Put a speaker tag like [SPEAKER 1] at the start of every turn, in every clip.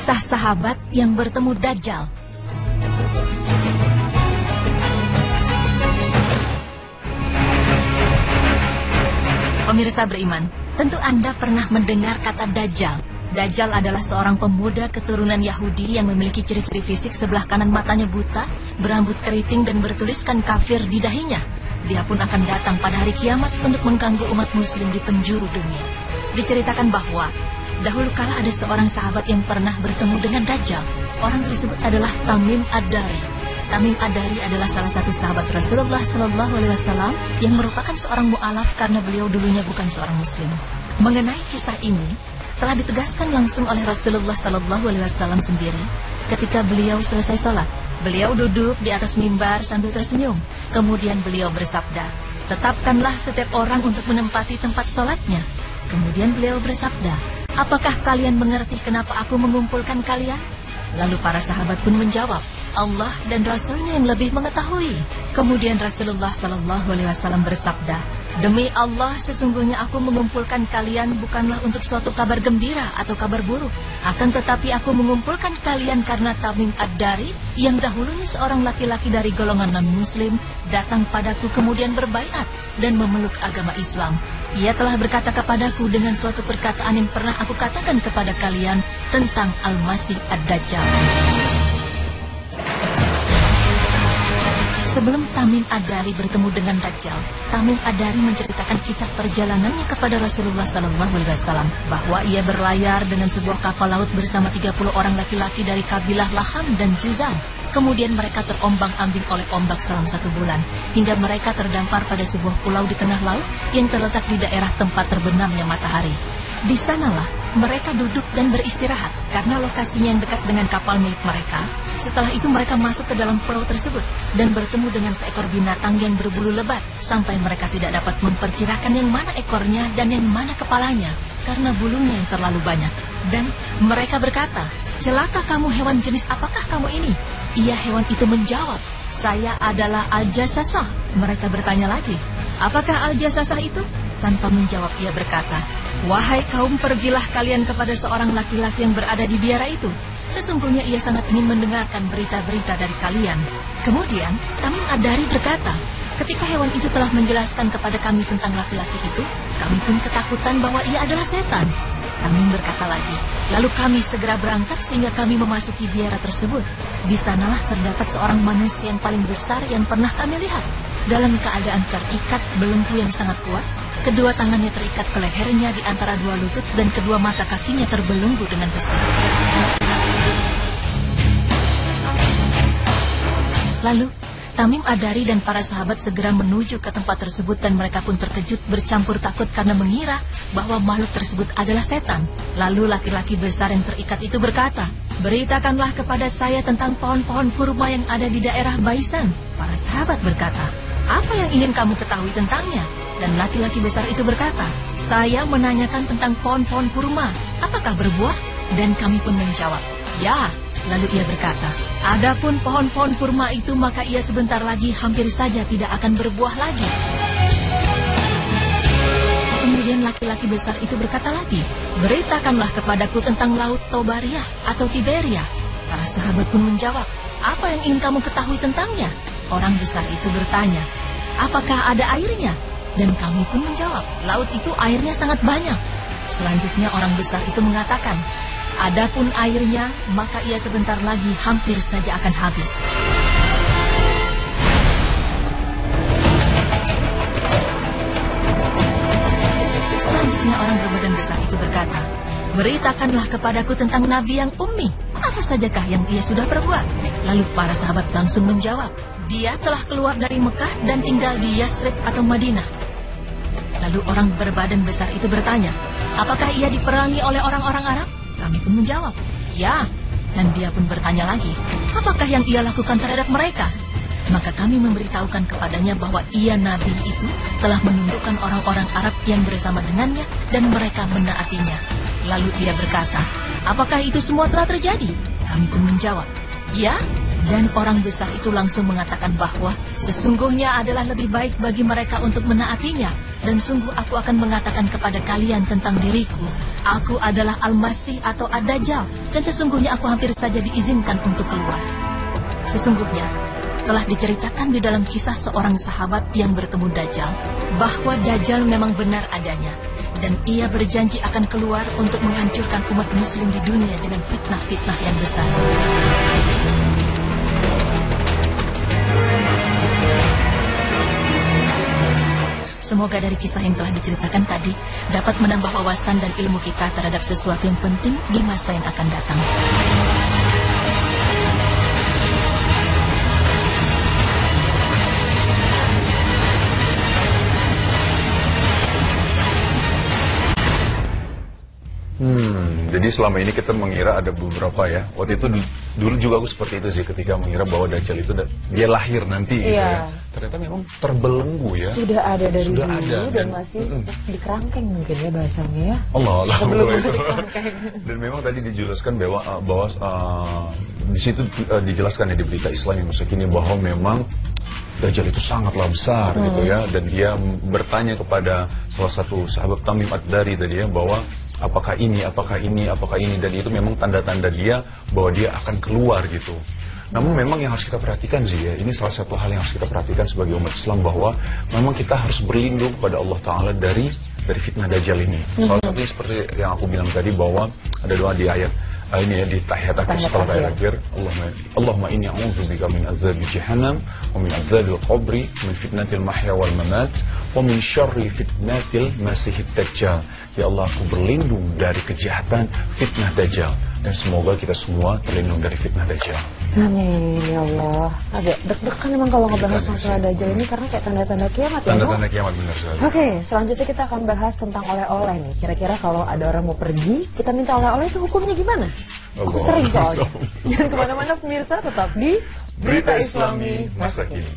[SPEAKER 1] Kisah sahabat yang bertemu Dajjal. Pemirsa beriman, tentu Anda pernah mendengar kata Dajjal. Dajjal adalah seorang pemuda keturunan Yahudi yang memiliki ciri-ciri fisik sebelah kanan matanya buta, berambut keriting dan bertuliskan kafir di dahinya. Dia pun akan datang pada hari kiamat untuk mengganggu umat muslim di penjuru dunia. Diceritakan bahwa dahulu kala ada seorang sahabat yang pernah bertemu dengan Dajjal. Orang tersebut adalah Tamim Ad-Dari. Tamim Ad-Dari adalah salah satu sahabat Rasulullah SAW yang merupakan seorang mu'alaf karena beliau dulunya bukan seorang muslim. Mengenai kisah ini telah ditegaskan langsung oleh Rasulullah SAW sendiri ketika beliau selesai sholat. Beliau duduk di atas mimbar sambil tersenyum. Kemudian beliau bersabda, "Tetapkanlah setiap orang untuk menempati tempat sholatnya." Kemudian beliau bersabda, "Apakah kalian mengerti kenapa aku mengumpulkan kalian?" Lalu para sahabat pun menjawab, "Allah dan Rasulnya yang lebih mengetahui." Kemudian Rasulullah SAW bersabda, "Demi Allah, sesungguhnya aku mengumpulkan kalian bukanlah untuk suatu kabar gembira atau kabar buruk. Akan tetapi aku mengumpulkan kalian karena Tamim Ad-Dari yang dahulunya seorang laki-laki dari golongan non-muslim datang padaku kemudian berbaiat dan memeluk agama Islam. Ia telah berkata kepadaku dengan suatu perkataan yang pernah aku katakan kepada kalian tentang Al-Masih Ad-Dajjal." Sebelum Tamim Ad-Dari bertemu dengan Dajjal, Tamim Ad-Dari menceritakan kisah perjalanannya kepada Rasulullah SAW bahwa ia berlayar dengan sebuah kapal laut bersama 30 orang laki-laki dari kabilah Laham dan Juzam. Kemudian mereka terombang-ambing oleh ombak selama 1 bulan, hingga mereka terdampar pada sebuah pulau di tengah laut yang terletak di daerah tempat terbenamnya matahari. Di sanalah mereka duduk dan beristirahat karena lokasinya yang dekat dengan kapal milik mereka. Setelah itu mereka masuk ke dalam pulau tersebut dan bertemu dengan seekor binatang yang berbulu lebat sampai mereka tidak dapat memperkirakan yang mana ekornya dan yang mana kepalanya karena bulunya yang terlalu banyak. Dan mereka berkata, "Celaka kamu, hewan jenis apakah kamu ini?" Ia hewan itu menjawab, "Saya adalah Al-Jassasah." Mereka bertanya lagi, "Apakah Al-Jassasah itu?" Tanpa menjawab ia berkata, "Wahai kaum, pergilah kalian kepada seorang laki-laki yang berada di biara itu. Sesungguhnya ia sangat ingin mendengarkan berita-berita dari kalian." Kemudian Tamim Ad-Dari berkata, "Ketika hewan itu telah menjelaskan kepada kami tentang laki-laki itu, kami pun ketakutan bahwa ia adalah setan." Tamim berkata lagi, "Lalu kami segera berangkat sehingga kami memasuki biara tersebut. Di sanalah terdapat seorang manusia yang paling besar yang pernah kami lihat. Dalam keadaan terikat belenggu yang sangat kuat, kedua tangannya terikat ke lehernya di antara 2 lutut dan kedua mata kakinya terbelenggu dengan besi." Lalu Tamim Ad-Dari dan para sahabat segera menuju ke tempat tersebut dan mereka pun terkejut bercampur takut karena mengira bahwa makhluk tersebut adalah setan. Lalu laki-laki besar yang terikat itu berkata, "Beritakanlah kepada saya tentang pohon-pohon kurma yang ada di daerah Baisan." Para sahabat berkata, "Apa yang ingin kamu ketahui tentangnya?" Dan laki-laki besar itu berkata, "Saya menanyakan tentang pohon-pohon kurma, apakah berbuah?" Dan kami pun menjawab, "Ya." Lalu ia berkata, "Adapun pohon-pohon kurma itu maka ia sebentar lagi hampir saja tidak akan berbuah lagi." Kemudian laki-laki besar itu berkata lagi, "Beritakanlah kepadaku tentang laut Tobariah atau Tiberia." Para sahabat pun menjawab, "Apa yang ingin kamu ketahui tentangnya?" Orang besar itu bertanya, "Apakah ada airnya?" Dan kami pun menjawab, "Laut itu airnya sangat banyak." Selanjutnya orang besar itu mengatakan, "Adapun airnya, maka ia sebentar lagi hampir saja akan habis." Selanjutnya orang berbadan besar itu berkata, "Beritakanlah kepadaku tentang Nabi yang ummi. Apa sajakah yang ia sudah perbuat?" Lalu para sahabat langsung menjawab, "Dia telah keluar dari Mekah dan tinggal di Yasrib atau Madinah." Lalu orang berbadan besar itu bertanya, "Apakah ia diperangi oleh orang-orang Arab?" Kami pun menjawab, "Ya." Dan dia pun bertanya lagi, "Apakah yang ia lakukan terhadap mereka?" Maka kami memberitahukan kepadanya bahwa ia Nabi itu telah menundukkan orang-orang Arab yang bersama dengannya dan mereka menaatinya. Lalu dia berkata, "Apakah itu semua telah terjadi?" Kami pun menjawab, "Ya." Dan orang besar itu langsung mengatakan bahwa sesungguhnya adalah lebih baik bagi mereka untuk menaatinya. Dan sungguh aku akan mengatakan kepada kalian tentang diriku. Aku adalah Al-Masih atau Ad-Dajjal. Dan sesungguhnya aku hampir saja diizinkan untuk keluar. Sesungguhnya telah diceritakan di dalam kisah seorang sahabat yang bertemu Dajjal, bahwa Dajjal memang benar adanya. Dan ia berjanji akan keluar untuk menghancurkan umat muslim di dunia dengan fitnah-fitnah yang besar. Semoga dari kisah yang telah diceritakan tadi dapat menambah wawasan dan ilmu kita terhadap sesuatu yang penting di masa yang akan datang.
[SPEAKER 2] Jadi selama ini kita mengira ada beberapa ya. Waktu itu dulu juga aku seperti itu sih, ketika mengira bahwa Dajjal itu dia lahir nanti gitu ya. Ternyata memang terbelenggu ya.
[SPEAKER 3] Sudah ada dari
[SPEAKER 2] Sudah
[SPEAKER 3] dulu
[SPEAKER 2] ada,
[SPEAKER 3] dan masih di kerangkeng mungkin ya bahasanya ya.
[SPEAKER 2] Allah
[SPEAKER 3] Belum
[SPEAKER 2] itu.
[SPEAKER 3] di kerangkeng.
[SPEAKER 2] Dan memang tadi dijelaskan bahwa di situ dijelaskan ya di berita Islam yang masa kini bahwa memang Dajjal itu sangatlah besar gitu ya. Dan dia bertanya kepada salah satu sahabat Tamim Ad-Dari tadi ya, bahwa apakah ini, dan itu memang tanda-tanda dia bahwa dia akan keluar gitu. Namun memang yang harus kita perhatikan sih ya, ini salah satu hal yang harus kita perhatikan sebagai umat Islam, bahwa memang kita harus berlindung pada Allah Ta'ala dari fitnah Dajjal ini. Salah satunya seperti yang aku bilang tadi, bahwa ada doa di ayat ini ya, di tahiyat akhir setelah tahiyat akhir, Allahumma inni a'udzubika min azabi jahannam wa min azabil qabri min fitnatil mahya wal mamat wa min syarri fitnatil masihid dajjal. Ya Allah, aku berlindung dari kejahatan fitnah Dajjal, dan semoga kita semua terlindung dari fitnah Dajjal.
[SPEAKER 3] Amin ya Allah. Agak deg-degan memang kalau ngebahas masalah Dajjal ini, karena kayak tanda-tanda kiamat ya.
[SPEAKER 2] Tanda-tanda kiamat, benar sekali.
[SPEAKER 3] Oke, selanjutnya kita akan bahas tentang oleh-oleh nih. Kira-kira kalau ada orang mau pergi, kita minta oleh-oleh itu hukumnya gimana? Aku sering soalnya. Jangan kemana-mana pemirsa, tetap di
[SPEAKER 2] Berita Islami Masa Kini.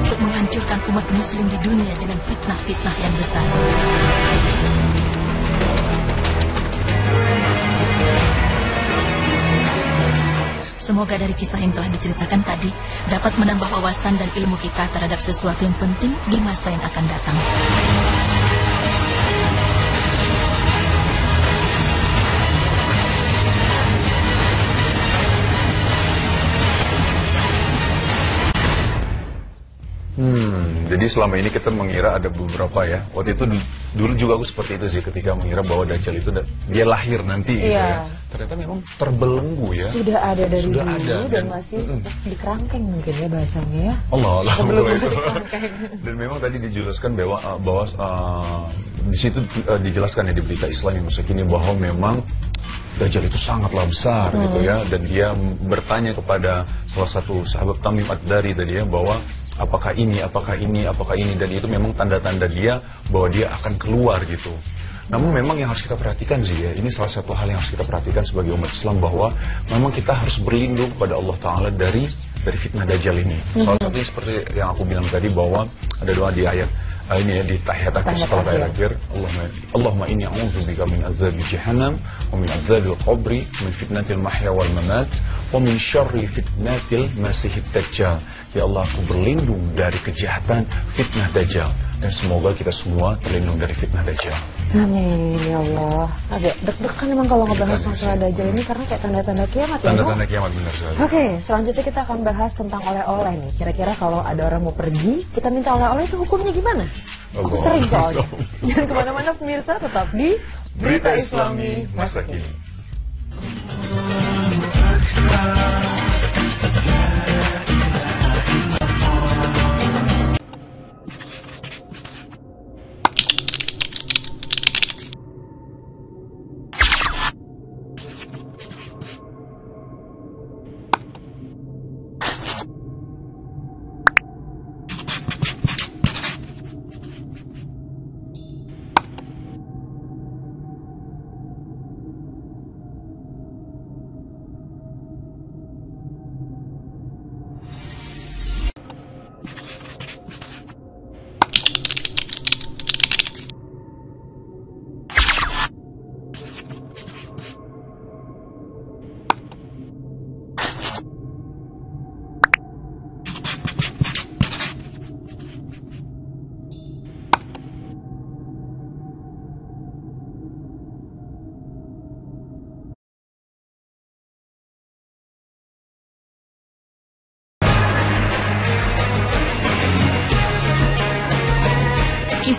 [SPEAKER 1] Untuk menghancurkan umat muslim di dunia dengan fitnah-fitnah yang besar. Semoga dari kisah yang telah diceritakan tadi dapat menambah wawasan dan ilmu kita terhadap sesuatu yang penting di masa yang akan datang.
[SPEAKER 2] Jadi selama ini kita mengira ada beberapa ya. Waktu itu dulu juga aku seperti itu sih, ketika mengira bahwa Dajjal itu dia lahir nanti gitu ya. Ternyata memang terbelenggu ya.
[SPEAKER 3] Sudah ada dari dulu
[SPEAKER 2] ada,
[SPEAKER 3] dan masih di kerangkeng mungkin ya bahasanya ya.
[SPEAKER 2] Allah
[SPEAKER 3] Belum
[SPEAKER 2] itu.
[SPEAKER 3] di kerangkeng.
[SPEAKER 2] Dan memang tadi dijelaskan bahwa di situ dijelaskan ya di berita Islam yang masa kini, bahwa memang Dajjal itu sangatlah besar gitu ya. Dan dia bertanya kepada salah satu sahabat Tamim Ad-Dari tadi ya, bahwa apakah ini, dan itu memang tanda-tanda dia bahwa dia akan keluar gitu. Namun memang yang harus kita perhatikan sih ya, ini salah satu hal yang harus kita perhatikan sebagai umat Islam, bahwa memang kita harus berlindung pada Allah Ta'ala dari fitnah Dajjal ini. Salah satunya seperti yang aku bilang tadi, bahwa ada doa di ayat ini ya, di tahiyat akhir setelah tahiyat akhir, Allahumma inni a'udzubika min azabi jahannam wa min azabil qabri min fitnatil mahya wal mamat wa min syarri fitnatil masihid dajjal. Ya Allah, aku berlindung dari kejahatan fitnah Dajjal, dan semoga kita semua terlindung dari fitnah Dajjal.
[SPEAKER 3] Amin ya Allah. Agak deg-degan memang kalau ngebahas masalah Dajjal ini, karena kayak tanda-tanda kiamat ya.
[SPEAKER 2] Tanda-tanda kiamat, benar sekali.
[SPEAKER 3] Oke, selanjutnya kita akan bahas tentang oleh-oleh nih. Kira-kira kalau ada orang mau pergi, kita minta oleh-oleh itu hukumnya gimana? Aku sering soalnya. Jangan kemana-mana pemirsa, tetap di
[SPEAKER 2] Berita Islami Masa Kini.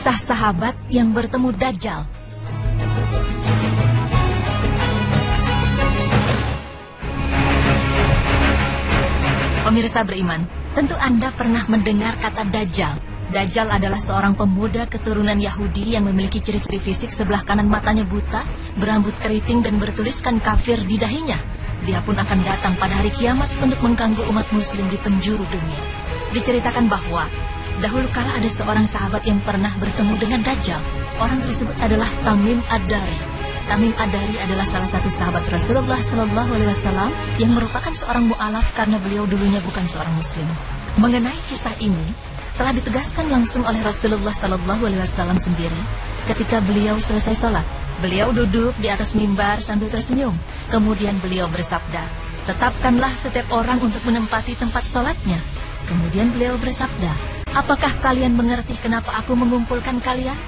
[SPEAKER 1] Kisah sahabat yang bertemu Dajjal. Pemirsa beriman, tentu Anda pernah mendengar kata Dajjal. Dajjal adalah seorang pemuda keturunan Yahudi yang memiliki ciri-ciri fisik sebelah kanan matanya buta, berambut keriting dan bertuliskan kafir di dahinya. Dia pun akan datang pada hari kiamat untuk mengganggu umat muslim di penjuru dunia. Diceritakan bahwa dahulu kala ada seorang sahabat yang pernah bertemu dengan Dajjal. Orang tersebut adalah Tamim Ad-Dari. Tamim Ad-Dari adalah salah satu sahabat Rasulullah SAW yang merupakan seorang mu'alaf karena beliau dulunya bukan seorang muslim. Mengenai kisah ini telah ditegaskan langsung oleh Rasulullah SAW sendiri ketika beliau selesai sholat. Beliau duduk di atas mimbar sambil tersenyum. Kemudian beliau bersabda, "Tetapkanlah setiap orang untuk menempati tempat sholatnya." Kemudian beliau bersabda, "Apakah kalian mengerti kenapa aku mengumpulkan kalian?"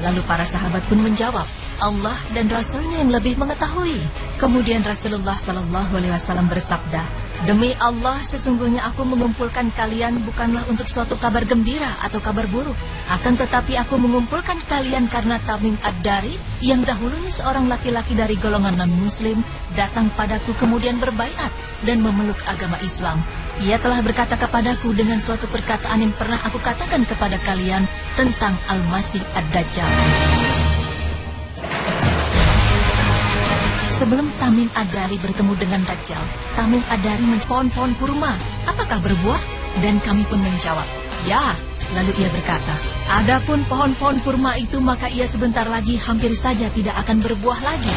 [SPEAKER 1] Lalu para sahabat pun menjawab, "Allah dan Rasulnya yang lebih mengetahui." Kemudian Rasulullah SAW bersabda, "Demi Allah, sesungguhnya aku mengumpulkan kalian bukanlah untuk suatu kabar gembira atau kabar buruk. Akan tetapi aku mengumpulkan kalian karena Tamim Ad-Dari yang dahulunya seorang laki-laki dari golongan non-muslim datang padaku kemudian berbaiat dan memeluk agama Islam. Ia telah berkata kepadaku dengan suatu perkataan yang pernah aku katakan kepada kalian tentang Al-Masih Ad-Dajjal." Sebelum Tamim Ad-Dari bertemu dengan Dajjal, Tamim Ad-Dari pohon-pohon kurma, apakah berbuah? Dan kami pun menjawab, "Ya." Lalu ia berkata, "Adapun pohon-pohon kurma itu, maka ia sebentar lagi hampir saja tidak akan berbuah lagi."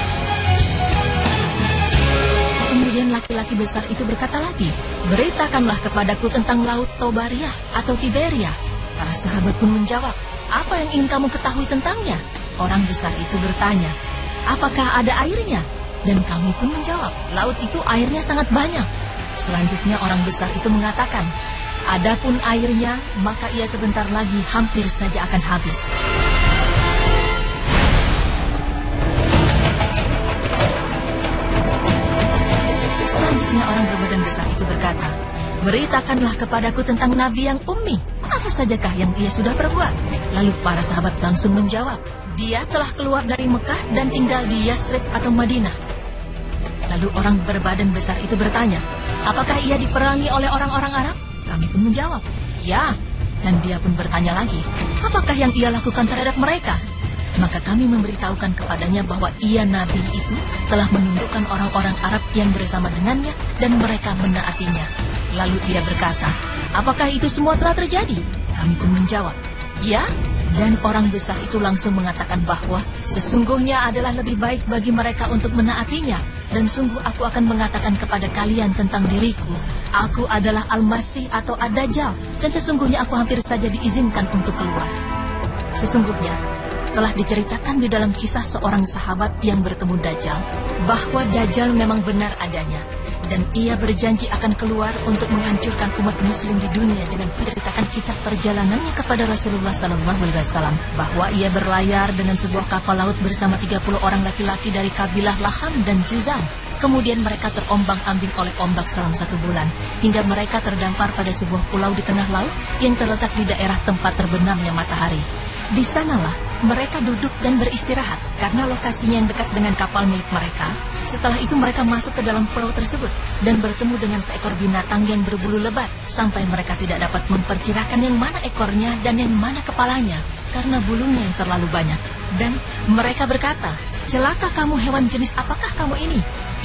[SPEAKER 1] Kemudian laki-laki besar itu berkata lagi, "Beritakanlah kepadaku tentang laut Tobariah atau Tiberia." Para sahabat pun menjawab, "Apa yang ingin kamu ketahui tentangnya?" Orang besar itu bertanya, "Apakah ada airnya?" Dan kami pun menjawab, "Laut itu airnya sangat banyak." Selanjutnya orang besar itu mengatakan, "Adapun airnya, maka ia sebentar lagi hampir saja akan habis." Selanjutnya orang berbadan besar itu berkata, "Beritakanlah kepadaku tentang Nabi yang ummi. Apa sajakah yang ia sudah perbuat?" Lalu para sahabat langsung menjawab, "Dia telah keluar dari Mekah dan tinggal di Yasrib atau Madinah." Lalu orang berbadan besar itu bertanya, "Apakah ia diperangi oleh orang-orang Arab?" Kami pun menjawab, "Ya." Dan dia pun bertanya lagi, "Apakah yang ia lakukan terhadap mereka?" Maka kami memberitahukan kepadanya bahwa ia Nabi itu telah menundukkan orang-orang Arab yang bersama dengannya dan mereka menaatinya. Lalu dia berkata, "Apakah itu semua telah terjadi?" Kami pun menjawab, "Ya." Dan orang besar itu langsung mengatakan bahwa sesungguhnya adalah lebih baik bagi mereka untuk menaatinya. Dan sungguh aku akan mengatakan kepada kalian tentang diriku. Aku adalah Al-Masih atau Ad-Dajjal. Dan sesungguhnya aku hampir saja diizinkan untuk keluar. Sesungguhnya telah diceritakan di dalam kisah seorang sahabat yang bertemu Dajjal bahwa Dajjal memang benar adanya. Dan ia berjanji akan keluar untuk menghancurkan umat muslim di dunia dengan menceritakan kisah perjalanannya kepada Rasulullah SAW bahwa ia berlayar dengan sebuah kapal laut bersama 30 orang laki-laki dari kabilah Laham dan Juzam. Kemudian mereka terombang-ambing oleh ombak selama 1 bulan hingga mereka terdampar pada sebuah pulau di tengah laut yang terletak di daerah tempat terbenamnya matahari. Di sanalah mereka duduk dan beristirahat karena lokasinya yang dekat dengan kapal milik mereka. Setelah itu mereka masuk ke dalam pulau tersebut dan bertemu dengan seekor binatang yang berbulu lebat sampai mereka tidak dapat memperkirakan yang mana ekornya dan yang mana kepalanya karena bulunya yang terlalu banyak. Dan mereka berkata, "Celaka kamu, hewan jenis apakah kamu ini?"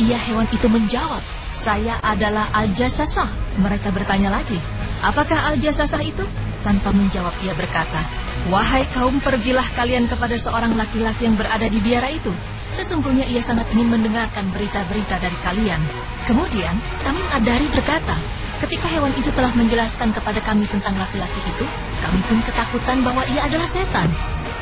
[SPEAKER 1] Ia hewan itu menjawab, "Saya adalah Al-Jassasah." Mereka bertanya lagi, "Apakah Al-Jassasah itu?" Tanpa menjawab ia berkata, "Wahai kaum, pergilah kalian kepada seorang laki-laki yang berada di biara itu. Sesungguhnya ia sangat ingin mendengarkan berita-berita dari kalian." Kemudian Tamim Ad-Dari berkata, "Ketika hewan itu telah menjelaskan kepada kami tentang laki-laki itu, kami pun ketakutan bahwa ia adalah setan."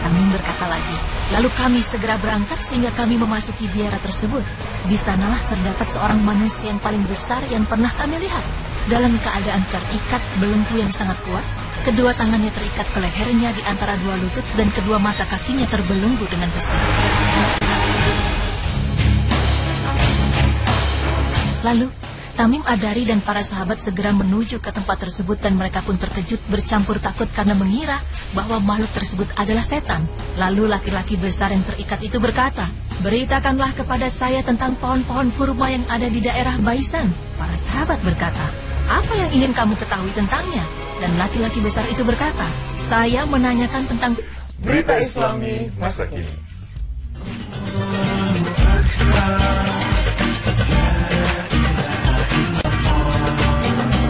[SPEAKER 1] Tamim berkata lagi, "Lalu kami segera berangkat sehingga kami memasuki biara tersebut. Di sanalah terdapat seorang manusia yang paling besar yang pernah kami lihat. Dalam keadaan terikat belenggu yang sangat kuat, kedua tangannya terikat ke lehernya di antara 2 lutut dan kedua mata kakinya terbelenggu dengan besi." Lalu Tamim Ad-Dari dan para sahabat segera menuju ke tempat tersebut dan mereka pun terkejut bercampur takut karena mengira bahwa makhluk tersebut adalah setan. Lalu laki-laki besar yang terikat itu berkata, "Beritakanlah kepada saya tentang pohon-pohon kurma yang ada di daerah Baisan." Para sahabat berkata, "Apa yang ingin kamu ketahui tentangnya?" Dan laki-laki besar itu berkata, "Saya menanyakan tentang
[SPEAKER 2] Berita Islami masa kini.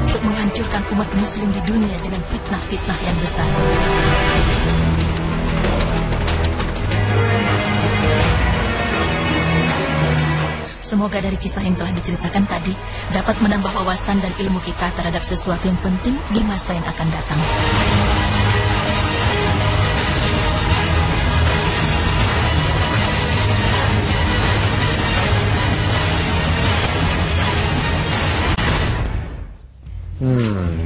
[SPEAKER 1] untuk menghancurkan umat muslim di dunia dengan fitnah-fitnah yang besar." Semoga dari kisah yang telah diceritakan tadi dapat menambah wawasan dan ilmu kita terhadap sesuatu yang penting di masa yang akan datang.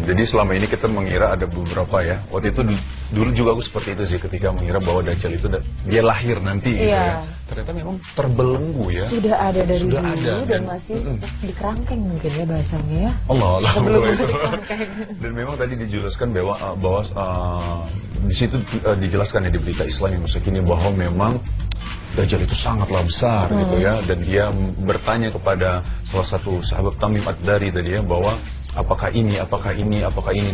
[SPEAKER 2] Jadi selama ini kita mengira ada beberapa ya. Waktu itu dulu juga aku seperti itu sih ketika mengira bahwa Dajjal itu dia lahir nanti gitu ya. Ternyata memang terbelenggu ya.
[SPEAKER 3] Sudah ada dari
[SPEAKER 2] Sudah
[SPEAKER 3] dulu
[SPEAKER 2] ada,
[SPEAKER 3] dan masih di kerangkeng mungkin ya bahasanya ya.
[SPEAKER 2] Allah
[SPEAKER 3] Belum
[SPEAKER 2] itu.
[SPEAKER 3] di kerangkeng.
[SPEAKER 2] Dan memang tadi dijelaskan bahwa di situ dijelaskan ya di berita Islam yang masa kini bahwa memang Dajjal itu sangatlah besar gitu ya, dan dia bertanya kepada salah satu sahabat Tamim Ad-Dari tadi ya bahwa apakah ini,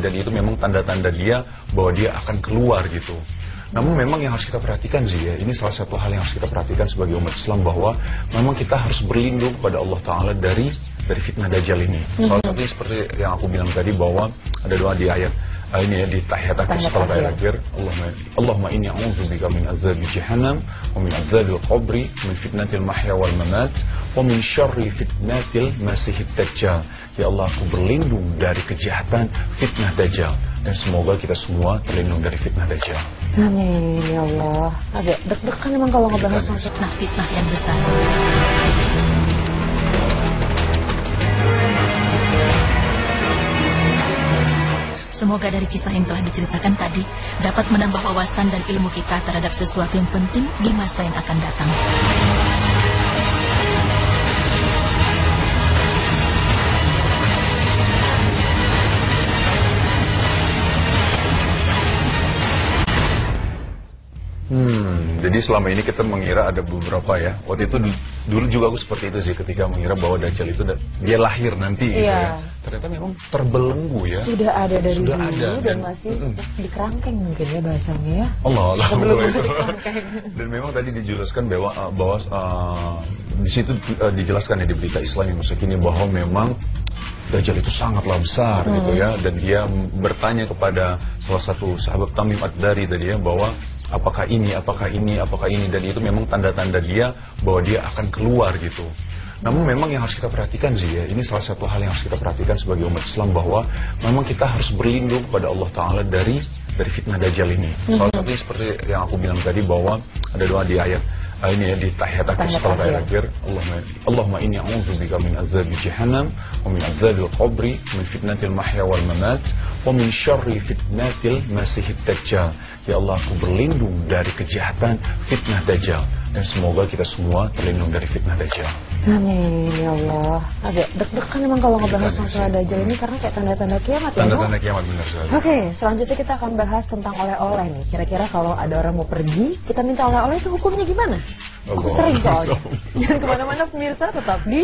[SPEAKER 2] dan itu memang tanda-tanda dia bahwa dia akan keluar gitu. Namun memang yang harus kita perhatikan sih ya, ini salah satu hal yang harus kita perhatikan sebagai umat Islam bahwa memang kita harus berlindung kepada Allah Ta'ala dari fitnah Dajjal ini. Salah satunya seperti yang aku bilang tadi bahwa ada doa di ayat ini ya di tahiyat akhir setelah tahiyat akhir, Allahumma inni a'udzubika min azabi jahannam wa min azabil qabri min fitnatil mahya wal mamat wa min syarri fitnatil masihid dajjal. Ya Allah, aku berlindung dari kejahatan fitnah Dajjal, dan semoga kita semua terlindung dari fitnah Dajjal.
[SPEAKER 3] Amin ya Allah. Agak deg-degan memang kalau ngebahas soal
[SPEAKER 1] Fitnah-fitnah yang besar. Semoga dari kisah yang telah diceritakan tadi dapat menambah wawasan dan ilmu kita terhadap sesuatu yang penting di masa yang akan datang.
[SPEAKER 2] Jadi selama ini kita mengira ada beberapa ya. Waktu itu dulu juga aku seperti itu sih ketika mengira bahwa Dajjal itu dia lahir nanti gitu ya. Ternyata memang terbelenggu ya.
[SPEAKER 3] Sudah ada dari
[SPEAKER 2] Sudah
[SPEAKER 3] dulu
[SPEAKER 2] ada,
[SPEAKER 3] dan masih di kerangkeng mungkin ya bahasanya ya.
[SPEAKER 2] Allah
[SPEAKER 3] Belum
[SPEAKER 2] itu.
[SPEAKER 3] di kerangkeng.
[SPEAKER 2] Dan memang tadi dijelaskan bahwa di situ dijelaskan ya di berita Islam yang masa kini bahwa memang Dajjal itu sangatlah besar gitu ya, dan dia bertanya kepada salah satu sahabat Tamim Ad-Dari tadi ya bahwa apakah ini, dan itu memang tanda-tanda dia bahwa dia akan keluar gitu. Namun memang yang harus kita perhatikan sih ya, ini salah satu hal yang harus kita perhatikan sebagai umat Islam bahwa memang kita harus berlindung kepada Allah Ta'ala dari fitnah Dajjal ini. Salah satunya seperti yang aku bilang tadi bahwa ada doa di ayat ini ya di tahiyat akhir setelah tahiyat akhir, Allahumma inni a'udzubika min azabi jahannam wa min azabil qabri min fitnatil mahya wal mamat wa min syarri fitnatil masihid dajjal. Ya Allah, aku berlindung dari kejahatan fitnah Dajjal, dan semoga kita semua terlindung dari fitnah Dajjal.
[SPEAKER 3] Amin ya Allah. Agak deg-degan memang kalau ngebahas masalah Dajjal ini karena kayak tanda-tanda kiamat ya.
[SPEAKER 2] Tanda-tanda kiamat, benar sekali.
[SPEAKER 3] Oke, selanjutnya kita akan bahas tentang oleh-oleh nih. Kira-kira kalau ada orang mau pergi, kita minta oleh-oleh itu hukumnya gimana? Aku sering soalnya. Jangan kemana-mana pemirsa, tetap di